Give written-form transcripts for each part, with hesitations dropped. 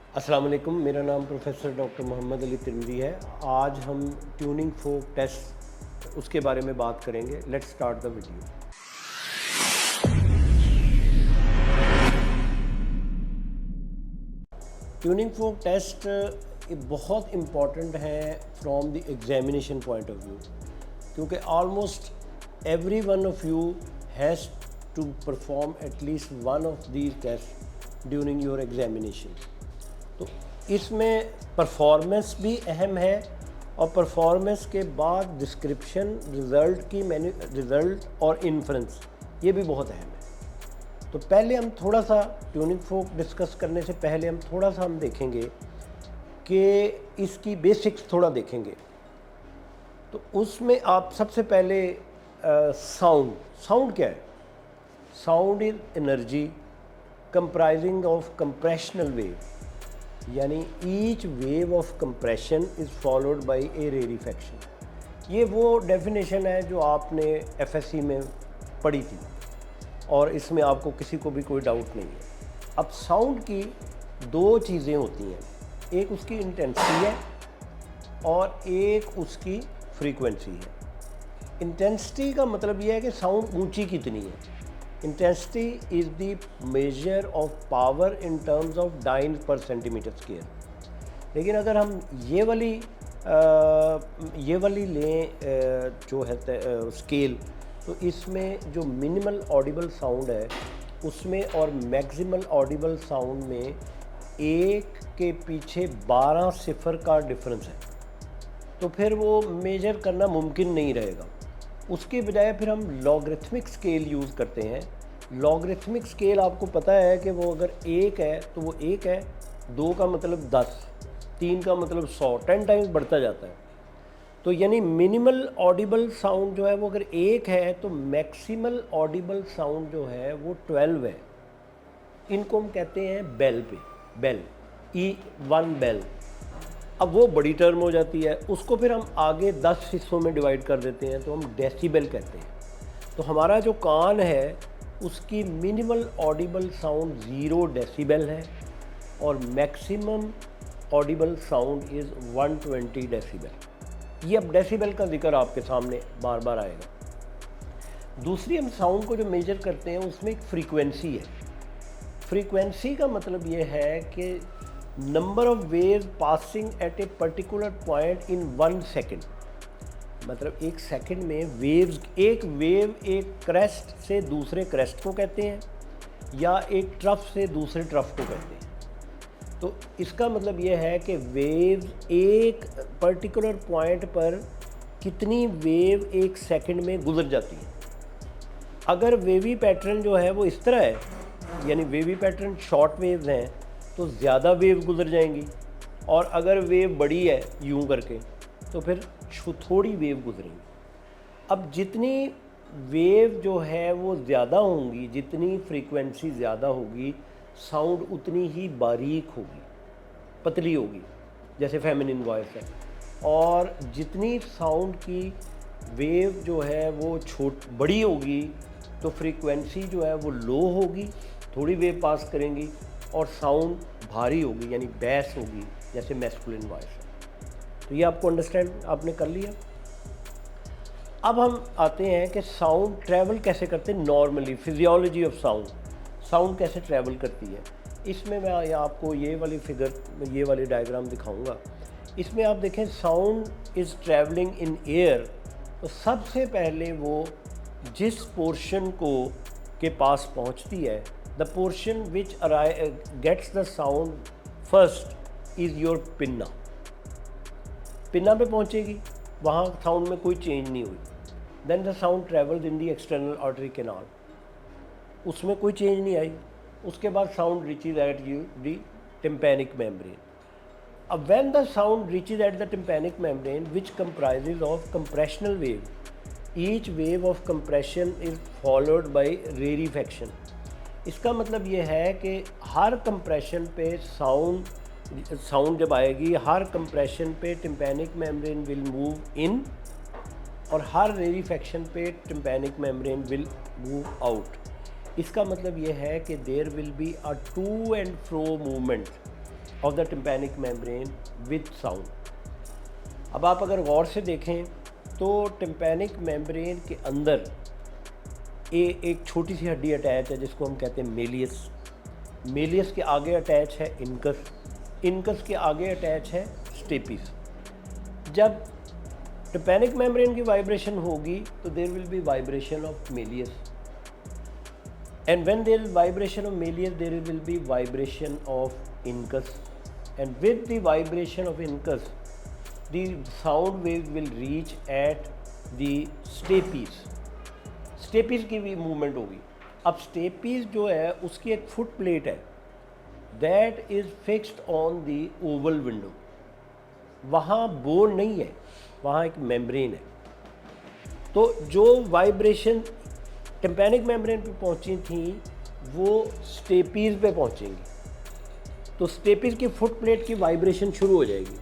अस्सलाम वालेकुम, मेरा नाम प्रोफेसर डॉक्टर मोहम्मद अली तिरमिज़ी है। आज हम ट्यूनिंग फोक टेस्ट उसके बारे में बात करेंगे। Let's start the video. Tuning fork test बहुत इम्पॉर्टेंट है from the examination point of view, क्योंकि almost every one of you has to perform at least one of these test during your examination. तो इसमें परफॉर्मेंस भी अहम है और performance के बाद डिस्क्रिप्शन, रिज़ल्ट और इन्फ्रेंस ये भी बहुत अहम है। तो पहले हम थोड़ा सा ट्यूनिंग फोक डिस्कस करने से पहले हम देखेंगे कि इसकी बेसिक्स थोड़ा देखेंगे। तो उसमें आप सबसे पहले साउंड क्या है? Sound is energy comprising of compressional wave, यानी each wave of compression is followed by a rarefaction. ये वो डेफिनेशन है जो आपने एफएससी में पढ़ी थी और इसमें आपको किसी को भी कोई डाउट नहीं है। अब साउंड की दो चीज़ें होती हैं, एक उसकी इंटेंसिटी है और एक उसकी फ्रीक्वेंसी है। इंटेंसिटी का मतलब ये है कि साउंड ऊंची कितनी है। Intensity is the measure of power in terms of dyne per centimetre square. लेकिन अगर हम ये वाली लें जो है स्केल, तो इसमें जो मिनिमल ऑडिबल साउंड है उसमें और मैक्सिमल ऑडिबल साउंड में एक के पीछे 12 सिफर का डिफरेंस है। तो फिर वो मेजर करना मुमकिन नहीं रहेगा। उसके बजाय फिर हम लॉगरिथमिक स्केल यूज़ करते हैं। लॉगरिथमिक स्केल आपको पता है कि वो अगर एक है तो वो एक है, दो का मतलब 10, तीन का मतलब 100, 10 टाइम्स बढ़ता जाता है। तो यानी मिनिमल ऑडिबल साउंड जो है वो अगर एक है तो मैक्सिमल ऑडिबल साउंड जो है वो 12 है। इनको हम कहते हैं बेल E1 बेल। अब वो बड़ी टर्म हो जाती है, उसको फिर हम आगे 10 हिस्सों में डिवाइड कर देते हैं, तो हम डेसिबल कहते हैं। तो हमारा जो कान है उसकी मिनिमल ऑडिबल साउंड 0 डेसिबल है और maximum Audible sound is 120 decibel. ये अब डेसिबल का जिक्र आपके सामने बार बार आएगा। दूसरी हम साउंड को जो मेजर करते हैं उसमें एक फ्रीक्वेंसी है। फ्रीक्वेंसी का मतलब ये है कि number of waves passing at a particular point in 1 second. मतलब एक सेकंड में एक वेव एक क्रेस्ट से दूसरे क्रेस्ट को कहते हैं या एक ट्रफ से दूसरे ट्रफ को कहते हैं। तो इसका मतलब ये है कि वेव्स एक पर्टिकुलर पॉइंट पर कितनी वेव एक सेकंड में गुजर जाती है। अगर वेवी पैटर्न जो है वो इस तरह है, यानी वेवी पैटर्न शॉर्ट वेव्स हैं तो ज़्यादा वेव गुजर जाएंगी, और अगर वेव बड़ी है यूं करके तो फिर थोड़ी वेव गुजरेंगी। अब जितनी वेव जो है वो ज़्यादा होंगी, जितनी फ्रीक्वेंसी ज़्यादा होगी, साउंड उतनी ही बारीक होगी, पतली होगी, जैसे फेमिनिन वॉइस है। और जितनी साउंड की वेव जो है वो बड़ी होगी तो फ्रीक्वेंसी जो है वो लो होगी, थोड़ी वेव पास करेंगी, और साउंड भारी होगी यानी बैस होगी, जैसे मैस्कुलिन वॉइस है। तो ये आपको अंडरस्टैंड आपने कर लिया। अब हम आते हैं कि साउंड ट्रैवल कैसे करते हैं नॉर्मली, फिजियोलॉजी ऑफ साउंड कैसे ट्रैवल करती है। इसमें मैं आपको ये वाली डायग्राम दिखाऊंगा। इसमें आप देखें sound is travelling in air. तो सबसे पहले वो जिस पोर्शन के पास पहुंचती है, the portion which gets the sound first is your pinna पे पहुंचेगी, वहाँ साउंड में कोई चेंज नहीं हुई। Then the sound travels in the external artery canal, उसमें कोई चेंज नहीं आई। उसके बाद sound reaches at the tympanic membrane. अब when the sound reaches at the tympanic membrane which comprises of compressional wave, each wave of compression is followed by rarefaction. इसका मतलब ये है कि हर कंप्रेशन पे साउंड जब आएगी, हर कंप्रेशन पे tympanic membrane will move in और हर रेरिफैक्शन पे tympanic membrane will move out. इसका मतलब ये है कि there will be a to and fro movement of the tympanic membrane with sound. अब आप अगर गौर से देखें तो टिम्पैनिक मेम्ब्रेन के अंदर एक छोटी सी हड्डी अटैच है जिसको हम कहते हैं मेलियस। मेलियस के आगे अटैच है इनकस, इनकस के आगे अटैच है स्टेपिस। जब टिम्पैनिक मेम्ब्रेन की वाइब्रेशन होगी तो there will be vibration of malleus, and when there is vibration of malleus there will be vibration of incus, and with the vibration of incus the sound wave will reach at the stapes। Stapes की भी movement होगी। अब steppes जो है उसकी एक foot plate है that is fixed on the Oval window. वहाँ बोन नहीं है, वहाँ एक मेम्ब्रेन है। तो जो वाइब्रेशन टिम्पैनिक मेम्ब्रेन पे पहुँची थी वो स्टेपीज पे पहुँचेंगी। तो स्टेपीज की फुट प्लेट की वाइब्रेशन शुरू हो जाएगी।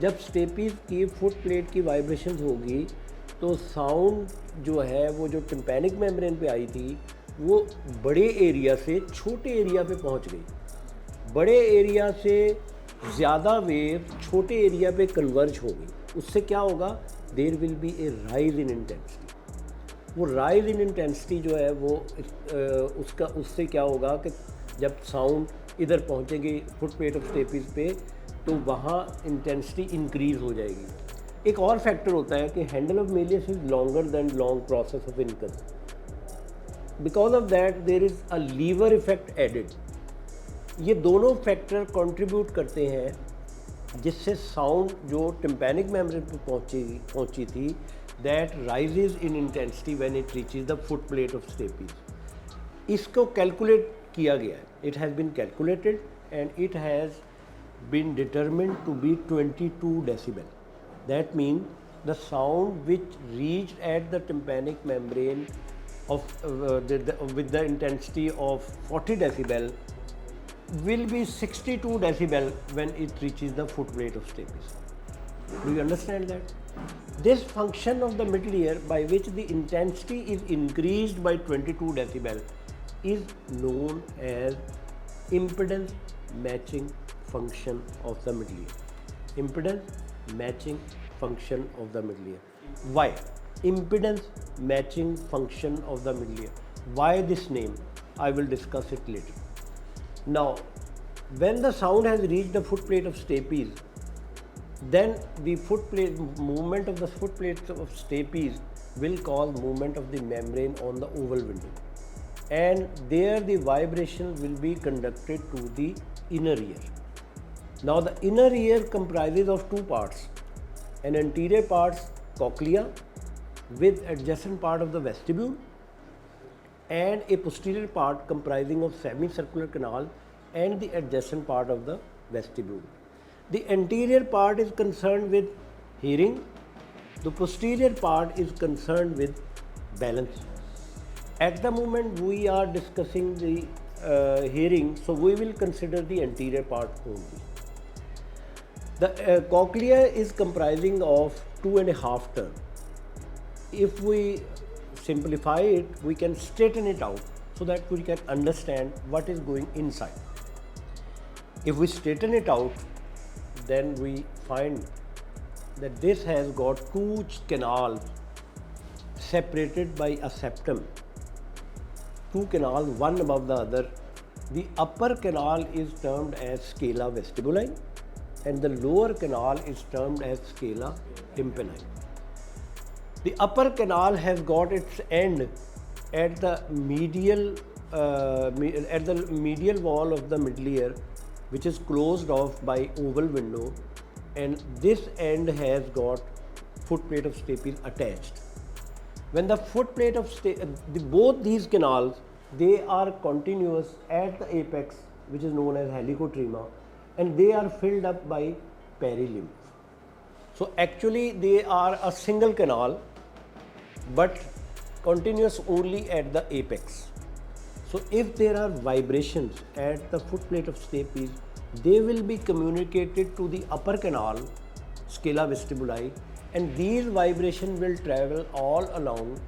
जब स्टेपीज की फुट प्लेट की वाइब्रेशन होगी तो साउंड जो है वो जो टिम्पैनिक मेम्ब्रेन पे आई थी वो बड़े एरिया से छोटे एरिया पे पहुंच गई। बड़े एरिया से ज़्यादा वेव छोटे एरिया पे कन्वर्ज होगी। उससे क्या होगा, there will be a rise in intensity. वो राइज इन इंटेंसिटी जो है वो उससे क्या होगा कि जब साउंड इधर पहुंचेगी फुट प्लेट ऑफ स्टेपीज पे तो वहाँ इंटेंसिटी इंक्रीज़ हो जाएगी। एक और फैक्टर होता है कि handle of malleus is longer than long process of incus. Because of that there is a lever effect added. ये दोनों फैक्टर कंट्रीब्यूट करते हैं जिससे साउंड जो टिम्पैनिक मेम्ब्रेन पर पहुंची थी that rises in intensity when it reaches the foot plate of stapes. इसको कैलकुलेट किया गया है, it has been calculated and it has been determined to be 22 decibel. That means the sound which reached at the tympanic membrane of with the intensity of 40 decibel will be 62 decibel when it reaches the foot plate of stapes. Do you understand that? This function of the middle ear by which the intensity is increased by 22 decibel is known as impedance matching function of the middle ear. Impedance matching function of the middle ear. Why? Impedance matching function of the middle ear. Why this name? I will discuss it later. Now, when the sound has reached the foot plate of stapes, then the foot plate movement of the foot plates of stapes will cause movement of the membrane on the oval window, and there the vibration will be conducted to the inner ear. Now the inner ear comprises of two parts, an anterior part cochlea with adjacent part of the vestibule and a posterior part comprising of semicircular canal and the adjacent part of the vestibule. The anterior part is concerned with hearing, the posterior part is concerned with balance. At the moment we are discussing the hearing, so we will consider the anterior part only. The cochlea is comprising of 2.5 terms. If we simplify it, we can straighten it out so that we can understand what is going inside. If we straighten it out, then we find that this has got two canals separated by a septum. Two canals, one above the other. The upper canal is termed as scala vestibuli and the lower canal is termed as scala tympani. The upper canal has got its end at the medial wall of the middle ear, which is closed off by oval window, and this end has got foot plate of stapes attached. When the foot plate of both these canals, they are continuous at the apex, which is known as helicotrema, and they are filled up by perilymph. So actually they are a single canal but continuous only at the apex. So if there are vibrations at the foot plate of stapes, they will be communicated to the upper canal, scala vestibuli, and these vibrations will travel all along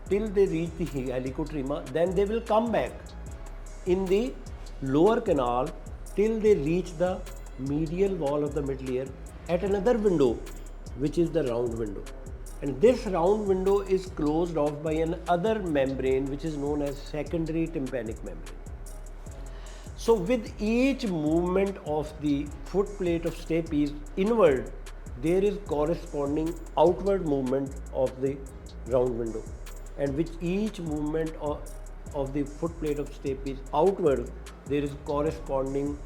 till they reach the helicotrema. Then they will come back in the lower canal till they reach the medial wall of the middle ear at another window, which is the round window. And this round window is closed off by another membrane which is known as secondary tympanic membrane. So with each movement of the foot plate of stapes inward, there is corresponding outward movement of the round window, and with each movement of the foot plate of stapes outward, there is corresponding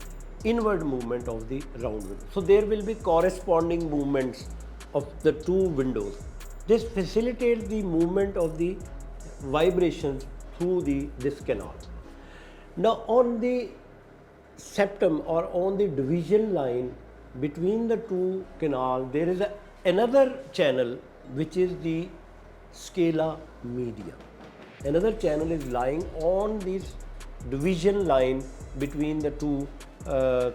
inward movement of the round window. So there will be corresponding movements of the two windows. This facilitates the movement of the vibrations through this canal. Now on the septum or on the division line between the two canals, there is another channel which is the scala media. Another channel is lying on this division line between the two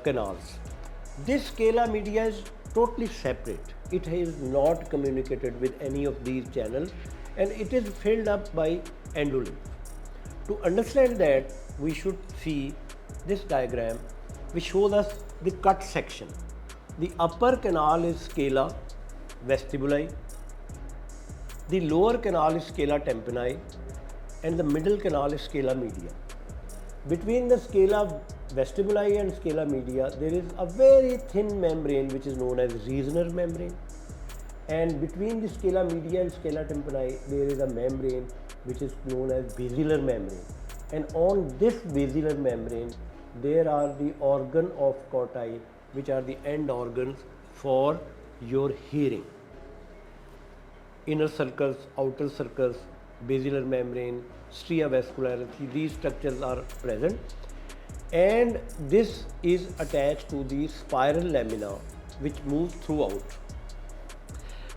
canals. This scala media is totally separate. It is not communicated with any of these channels, and it is filled up by endolymph. To understand that, we should see this diagram which shows us the cut section. The upper canal is scala vestibuli, the lower canal is scala tympani, and the middle canal is scala media. Between the scala vestibuli and scala media, there is a very thin membrane which is known as Reasoner membrane, and between the scala media and scala tympani, there is a membrane which is known as basilar membrane, and on this basilar membrane there are the organ of corti, which are the end organs for your hearing. Inner circles, outer circles, basilar membrane, stria vascularis, these structures are present, and this is attached to the spiral lamina which moves throughout.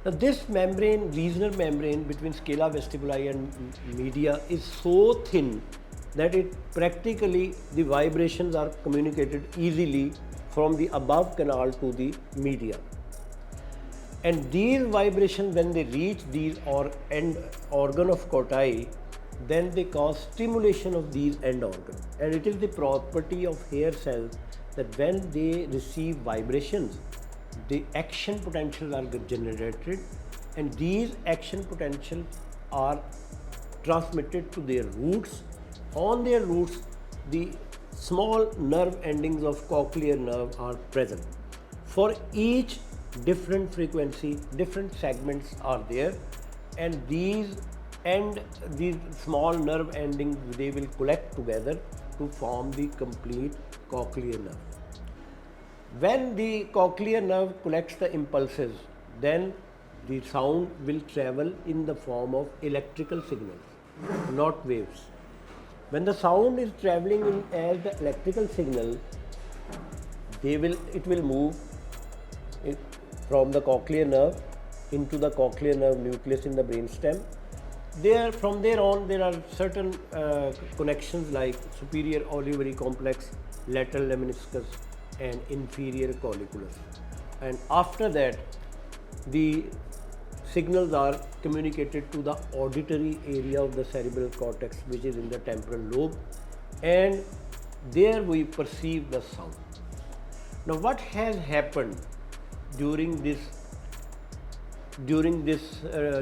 Now this membrane, Reasoner membrane between scala vestibuli and media is so thin that it practically the vibrations are communicated easily from the above canal to the media. And these vibrations, when they reach these end organ of corti, then they cause stimulation of these end organs. And it is the property of hair cells that when they receive vibrations, the action potentials are generated, and these action potentials are transmitted to their roots. On their roots, the small nerve endings of cochlear nerve are present. For each different frequency, different segments are there, and these small nerve endings, they will collect together to form the complete cochlear nerve. When the cochlear nerve collects the impulses, then the sound will travel in the form of electrical signals, not waves. When the sound is traveling in as the electrical signal, it will move from the cochlear nerve into the cochlear nerve nucleus in the brainstem. From there on, there are certain connections like superior olivary complex, lateral lemniscus, and inferior colliculus. And after that, the signals are communicated to the auditory area of the cerebral cortex, which is in the temporal lobe, and there we perceive the sound. Now, what has happened during this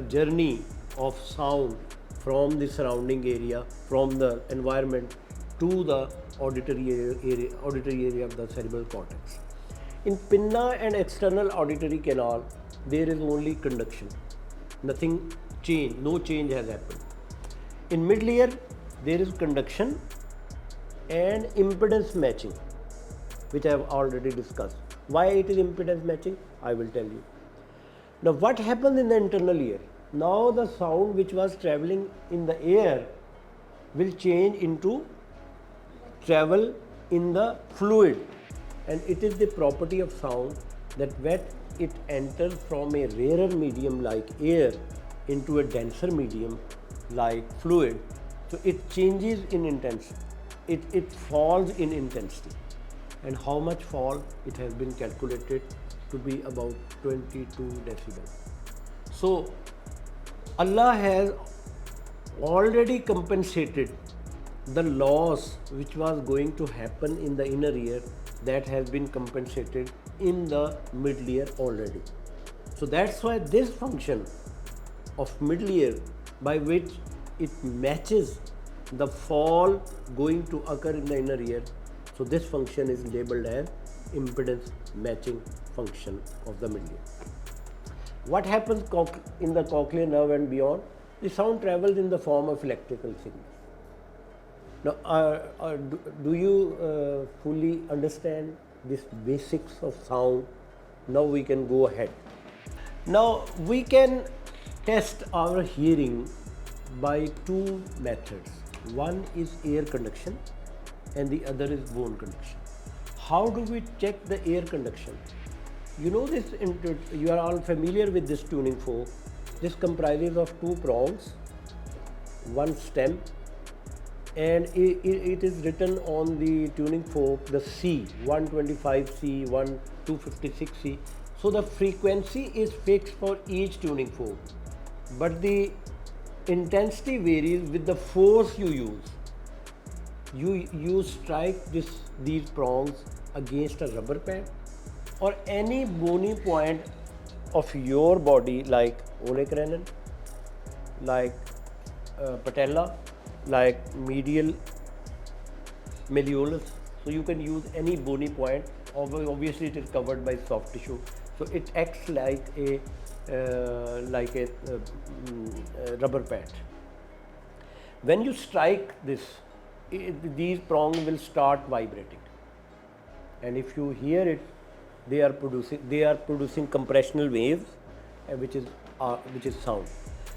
journey of sound from the surrounding area, from the environment to the auditory area of the cerebral cortex? In pinna and external auditory canal, there is only conduction. Nothing change, no change has happened. In middle ear, there is conduction and impedance matching, which I have already discussed. Why it is impedance matching, I will tell you. Now, what happens in the internal ear? Now the sound which was traveling in the air will change into travel in the fluid, and it is the property of sound that when it enters from a rarer medium like air into a denser medium like fluid, so it changes in intensity, it falls in intensity. And how much fall? It has been calculated to be about 22 decibels. So Allah has already compensated the loss which was going to happen in the inner ear that has been compensated in the middle ear already. So that's why this function of middle ear, by which it matches the fall going to occur in the inner ear, so this function is labeled as impedance matching function of the middle ear. What happens in the cochlear nerve and beyond? The sound travels in the form of electrical signals. Now, do you fully understand this basics of sound? Now we can go ahead. Now we can test our hearing by two methods. One is ear conduction and the other is bone conduction. How do we check the ear conduction? You know this, you are all familiar with this tuning fork. This comprises of two prongs, one stem, and it is written on the tuning fork the C, 125C, 256C. So the frequency is fixed for each tuning fork, but the intensity varies with the force you use. You strike these prongs against a rubber pad or any bony point of your body, like olecranon, like patella, like medial malleolus. So you can use any bony point. Obviously it is covered by soft tissue, so it acts like a rubber pad. When you strike this, these prongs will start vibrating, and if you hear it, they are producing compressional waves, which is sound,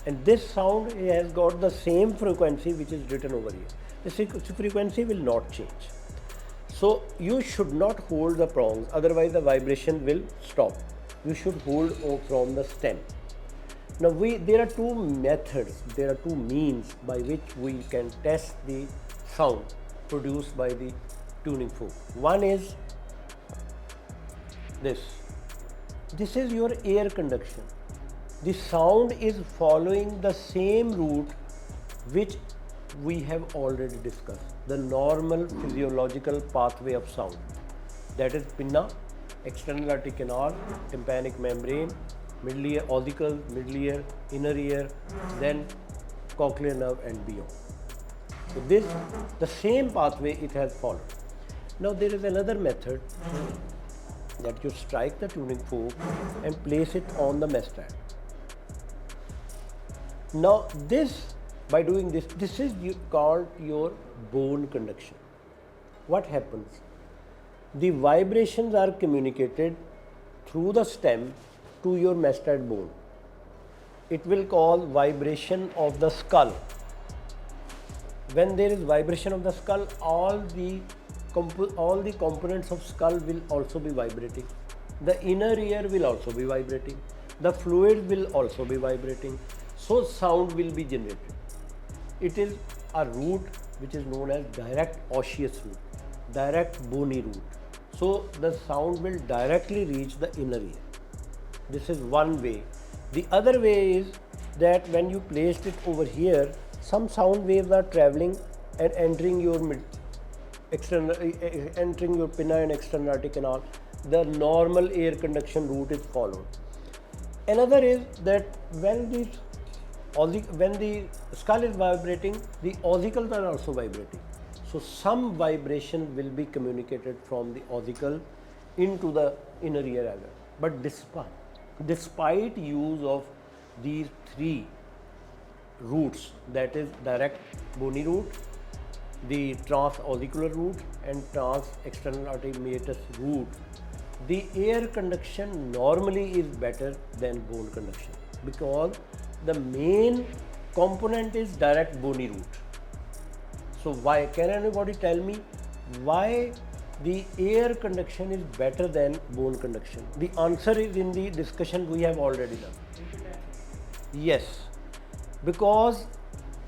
and this sound has got the same frequency which is written over here. This frequency will not change. So you should not hold the prongs, otherwise the vibration will stop. You should hold from the stem. Now there are two methods, there are two means by which we can test the sound produced by the tuning fork. One is this. This is your ear conduction. The sound is following the same route which we have already discussed, the normal physiological pathway of sound. That is pinna, external aortic canal, tympanic membrane, middle ear, ossicles, middle ear, inner ear, then cochlear nerve and beyond. So the same pathway it has followed. Now there is another method that you strike the tuning fork and place it on the mesh pad. Now by doing this is called your bone conduction. What happens? The vibrations are communicated through the stem to your mesh pad bone. It will call vibration of the skull. When there is vibration of the skull, all the components of skull will also be vibrating. The inner ear will also be vibrating. The fluid will also be vibrating. So sound will be generated. It is a route which is known as direct osseous route, direct bony route. So the sound will directly reach the inner ear. This is one way. The other way is that when you placed it over here, some sound waves are traveling and entering your pinna and external aortic canal. The normal air conduction route is followed. Another is that when the skull is vibrating, the ossicles are also vibrating. So some vibration will be communicated from the ossicle into the inner ear as well. But despite use of these three routes, that is direct bony route, the transossicular route and trans-external arteriomeatus route, the air conduction normally is better than bone conduction, because the main component is direct bony route. So why? Can anybody tell me why the air conduction is better than bone conduction? The answer is in the discussion we have already done. Yes, because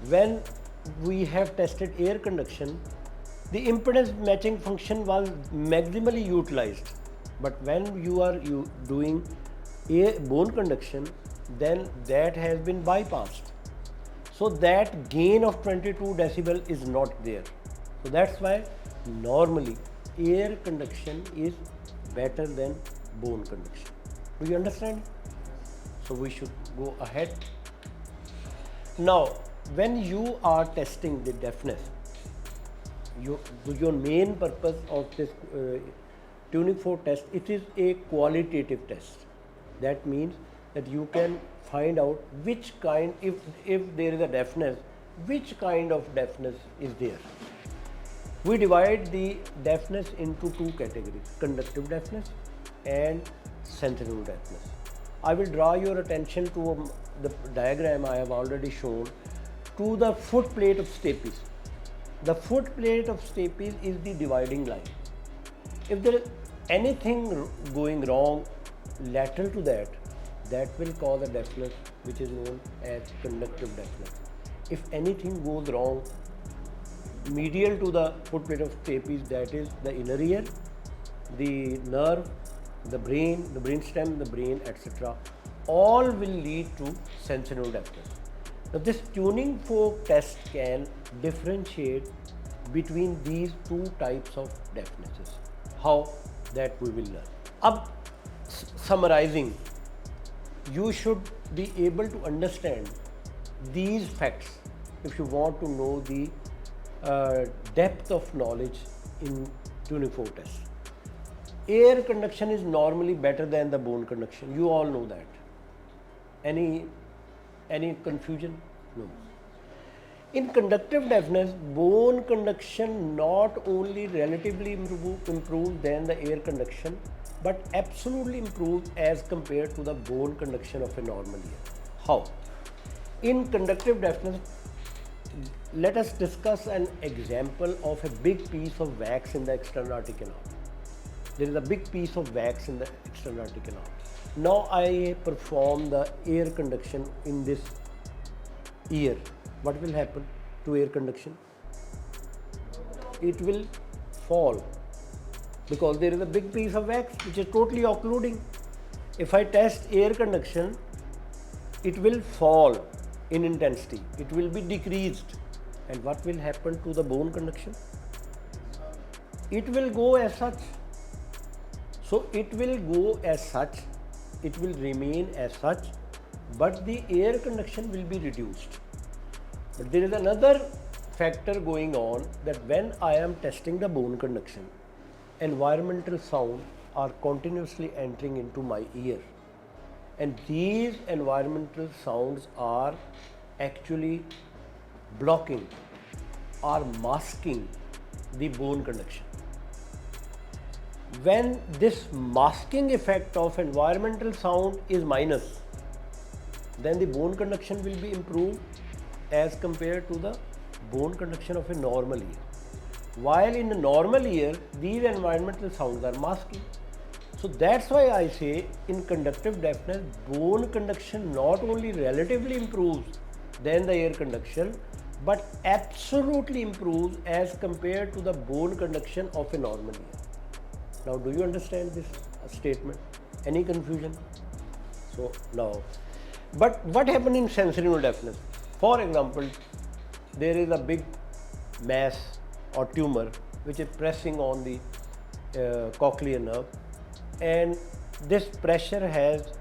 when we have tested air conduction, the impedance matching function was maximally utilized. But when you are doing bone conduction, then that has been bypassed. So that gain of 22 decibel is not there. So that's why normally air conduction is better than bone conduction. Do you understand? So we should go ahead. Now, when you are testing the deafness, your main purpose of this tuning fork test, it is a qualitative test. That means that you can find out which kind, if there is a deafness, which kind of deafness is there. We divide the deafness into two categories, conductive deafness and sensory deafness. I will draw your attention to the diagram I have already shown, to the foot plate of stapes. The foot plate of stapes is the dividing line. If there is anything going wrong lateral to that, that will cause a deafness which is known as conductive deafness. If anything goes wrong medial to the foot plate of stapes, that is the inner ear, the nerve, the brain stem, the brain, etc., all will lead to sensory deafness. Now, this tuning fork test can differentiate between these two types of deafnesses. How? That we will learn. Ab, summarizing, you should be able to understand these facts if you want to know the depth of knowledge in tuning fork test. Air conduction is normally better than the bone conduction. You all know that. Any confusion? No. In conductive deafness, bone conduction not only relatively improves than the air conduction, but absolutely improves as compared to the bone conduction of a normal ear. How? In conductive deafness, let us discuss an example of a big piece of wax in the external aortic canal. There is a big piece of wax in the external aortic canal. Now I perform the air conduction in this ear. What will happen to air conduction? It will fall because there is a big piece of wax which is totally occluding. If I test air conduction, it will fall in intensity. It will be decreased. And what will happen to the bone conduction? It will go as such. So it will go as such, it will remain as such, but the air conduction will be reduced. But there is another factor going on, that when I am testing the bone conduction, environmental sounds are continuously entering into my ear. And these environmental sounds are actually blocking or masking the bone conduction. When this masking effect of environmental sound is minus, then the bone conduction will be improved as compared to the bone conduction of a normal ear. While in a normal ear, these environmental sounds are masking. So that's why I say in conductive deafness, bone conduction not only relatively improves than the air conduction, but absolutely improves as compared to the bone conduction of a normal ear. Now, do you understand this statement? Any confusion? So now, but what happened in sensory deafness? For example, there is a big mass or tumor which is pressing on the cochlear nerve, and this pressure has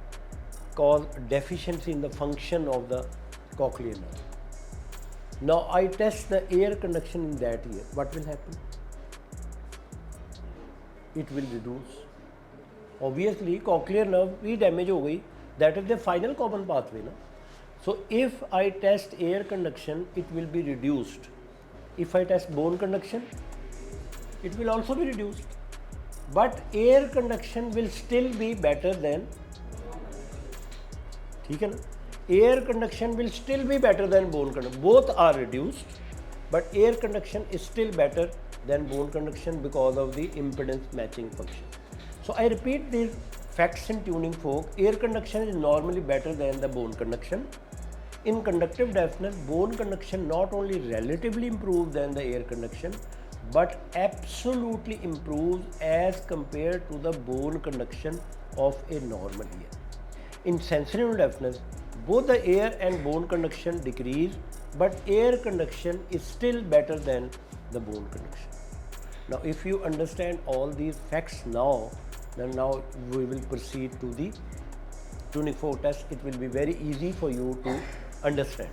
caused deficiency in the function of the cochlear nerve. Now I test the air conduction in that ear. What will happen? It will reduce. Obviously, cochlear nerve भी damage हो गई. That is the final common pathway, ना? So if I test air conduction, it will be reduced. If I test bone conduction, it will also be reduced. But air conduction will still be better than, ठीक है ना? Air conduction will still be better than bone conduction. Both are reduced, but air conduction is still better than bone conduction because of the impedance matching function. So I repeat these facts in tuning fork. Air conduction is normally better than the bone conduction. In conductive deafness, bone conduction not only relatively improves than the air conduction, but absolutely improves as compared to the bone conduction of a normal ear. In sensory deafness, both the air and bone conduction decrease, but air conduction is still better than the bone conduction. Now if you understand all these facts now, then now we will proceed to the tuning fork test. It will be very easy for you to understand.